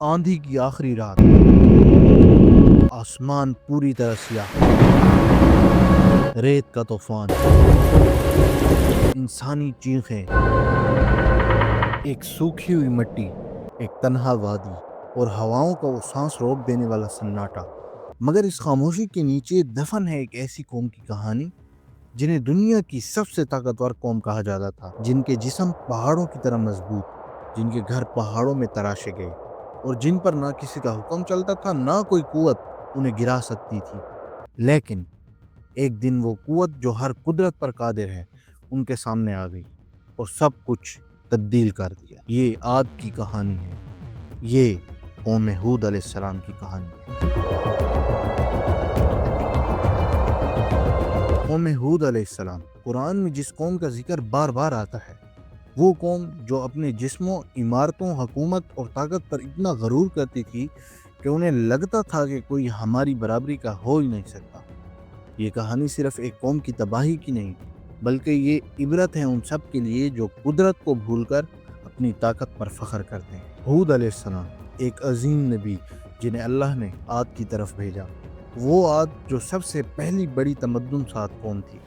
آندھی کی آخری رات، آسمان پوری طرح سیاہ، ریت کا طوفان، انسانی چیخیں، ایک سوکھی ہوئی مٹی، ایک تنہا وادی اور ہواؤں کا وہ سانس روک دینے والا سناٹا۔ مگر اس خاموشی کے نیچے دفن ہے ایک ایسی قوم کی کہانی جنہیں دنیا کی سب سے طاقتور قوم کہا جاتا تھا، جن کے جسم پہاڑوں کی طرح مضبوط، جن کے گھر پہاڑوں میں تراشے گئے اور جن پر نہ کسی کا حکم چلتا تھا، نہ کوئی قوت انہیں گرا سکتی تھی۔ لیکن ایک دن وہ قوت جو ہر قدرت پر قادر ہے ان کے سامنے آ گئی اور سب کچھ تبدیل کر دیا۔ یہ عاد کی کہانی ہے، یہ قوم ہود علیہ السلام کی کہانی ہے۔ قوم ہود علیہ السلام، قرآن میں جس قوم کا ذکر بار بار آتا ہے، وہ قوم جو اپنے جسموں، عمارتوں، حکومت اور طاقت پر اتنا غرور کرتی تھی کہ انہیں لگتا تھا کہ کوئی ہماری برابری کا ہو ہی نہیں سکتا۔ یہ کہانی صرف ایک قوم کی تباہی کی نہیں، بلکہ یہ عبرت ہے ان سب کے لیے جو قدرت کو بھول کر اپنی طاقت پر فخر کرتے ہیں۔ ہود علیہ السلام ایک عظیم نبی جنہیں اللہ نے عاد کی طرف بھیجا، وہ عاد جو سب سے پہلی بڑی تمدن ساز قوم تھی،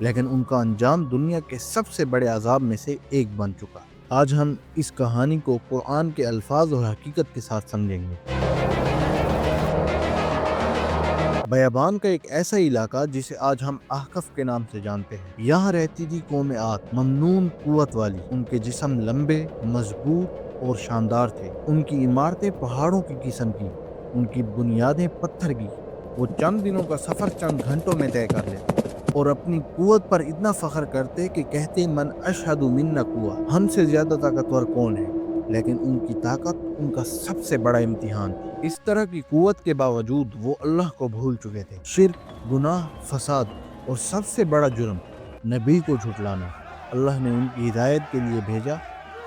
لیکن ان کا انجام دنیا کے سب سے بڑے عذاب میں سے ایک بن چکا۔ آج ہم اس کہانی کو قرآن کے الفاظ اور حقیقت کے ساتھ سمجھیں گے۔ بیابان کا ایک ایسا علاقہ جسے آج ہم احقف کے نام سے جانتے ہیں، یہاں رہتی تھی قوم عاد، ممنون قوت والی۔ ان کے جسم لمبے، مضبوط اور شاندار تھے، ان کی عمارتیں پہاڑوں کی قسم کی، ان کی بنیادیں پتھر کی۔ وہ چند دنوں کا سفر چند گھنٹوں میں طے کر لیتے اور اپنی قوت پر اتنا فخر کرتے کہ کہتے من اشہد منا قوہ، ہم سے زیادہ طاقتور کون ہے؟ لیکن ان کی طاقت ان کا سب سے بڑا امتحان تھی۔ اس طرح کی قوت کے باوجود وہ اللہ کو بھول چکے تھے۔ شرک، گناہ، فساد اور سب سے بڑا جرم نبی کو جھٹلانا۔ اللہ نے ان کی ہدایت کے لیے بھیجا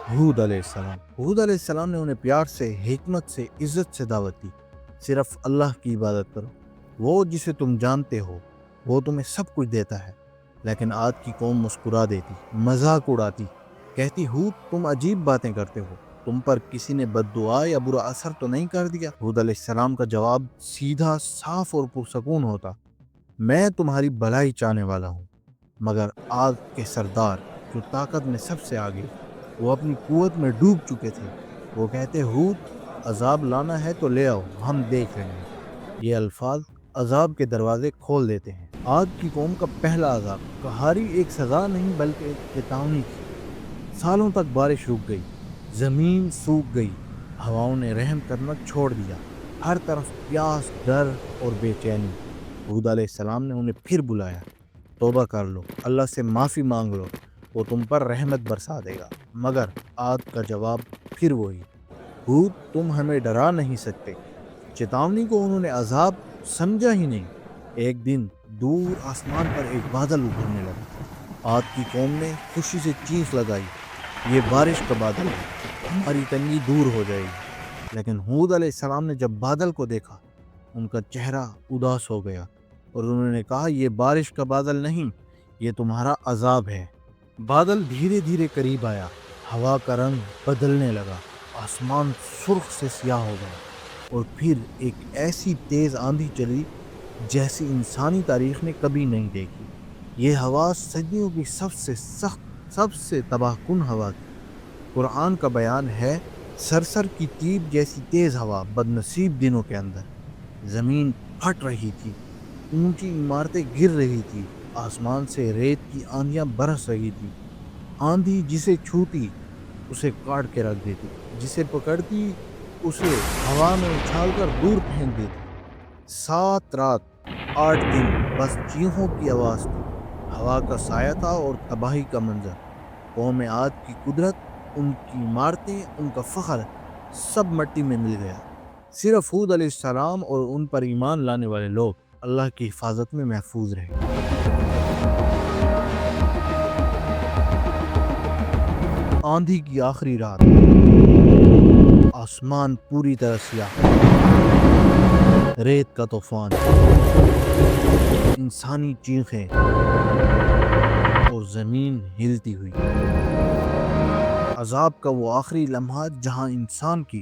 ہود علیہ السلام۔ ہود علیہ السلام نے انہیں پیار سے، حکمت سے، عزت سے دعوت دی، صرف اللہ کی عبادت کرو، وہ جسے تم جانتے ہو، وہ تمہیں سب کچھ دیتا ہے۔ لیکن عاد کی قوم مسکرا دیتی، مذاق اڑاتی، کہتی ہود تم عجیب باتیں کرتے ہو، تم پر کسی نے بد دعا یا برا اثر تو نہیں کر دیا؟ ہود علیہ السلام کا جواب سیدھا، صاف اور پرسکون ہوتا، میں تمہاری بھلائی چاہنے والا ہوں۔ مگر عاد کے سردار جو طاقت میں سب سے آگے، وہ اپنی قوت میں ڈوب چکے تھے، وہ کہتے ہود عذاب لانا ہے تو لے آؤ، ہم دیکھ لیں گے۔ یہ الفاظ عذاب کے دروازے کھول دیتے ہیں۔ عاد کی قوم کا پہلا عذاب قہاری ایک سزا نہیں بلکہ ایک چیتاونی تھی۔ سالوں تک بارش رک گئی، زمین سوکھ گئی، ہواؤں نے رحم کرنا چھوڑ دیا، ہر طرف پیاس، ڈر اور بے چینی۔ ہود علیہ السلام نے انہیں پھر بلایا، توبہ کر لو، اللہ سے معافی مانگ لو، وہ تم پر رحمت برسا دے گا۔ مگر عاد کا جواب پھر وہی، ہود تم ہمیں ڈرا نہیں سکتے۔ چیتاونی کو انہوں نے عذاب سمجھا ہی نہیں۔ ایک دن دور آسمان پر ایک بادل ابھرنے لگا۔ عاد کی قوم نے خوشی سے چیخ لگائی، یہ بارش کا بادل ہے، ہماری تنگی دور ہو جائے گی۔ لیکن ہود علیہ السلام نے جب بادل کو دیکھا، ان کا چہرہ اداس ہو گیا اور انہوں نے کہا یہ بارش کا بادل نہیں، یہ تمہارا عذاب ہے۔ بادل دھیرے دھیرے قریب آیا، ہوا کا رنگ بدلنے لگا، آسمان سرخ سے سیاہ ہو گیا اور پھر ایک ایسی تیز آندھی چلی جیسی انسانی تاریخ نے کبھی نہیں دیکھی۔ یہ ہوا صدیوں کی سب سے سخت، سب سے تباہ کن ہوا تھی۔ قرآن کا بیان ہے، سرسر کی تیب جیسی تیز ہوا بد نصیب دنوں کے اندر، زمین پھٹ رہی تھی، اونچی عمارتیں گر رہی تھی، آسمان سے ریت کی آندیاں برس رہی تھی۔ آندھی جسے چھوتی اسے کاٹ کے رکھ دیتی، جسے پکڑتی اسے ہوا میں اچھال کر دور پھینک دیتی۔ 7 رات 8 دن بس چیخوں کی آواز تھی، ہوا کا سایہ تھا اور تباہی کا منظر۔ قوم عاد کی قدرت، ان کی عمارتیں، ان کا فخر، سب مٹی میں مل گیا۔ صرف ہود علیہ السلام اور ان پر ایمان لانے والے لوگ اللہ کی حفاظت میں محفوظ رہے۔ آندھی کی آخری رات، آسمان پوری طرح سیاہ، ریت کا طوفان، انسانی چیخیں اور زمین ہلتی ہوئی۔ عذاب کا وہ آخری لمحہ جہاں انسان کی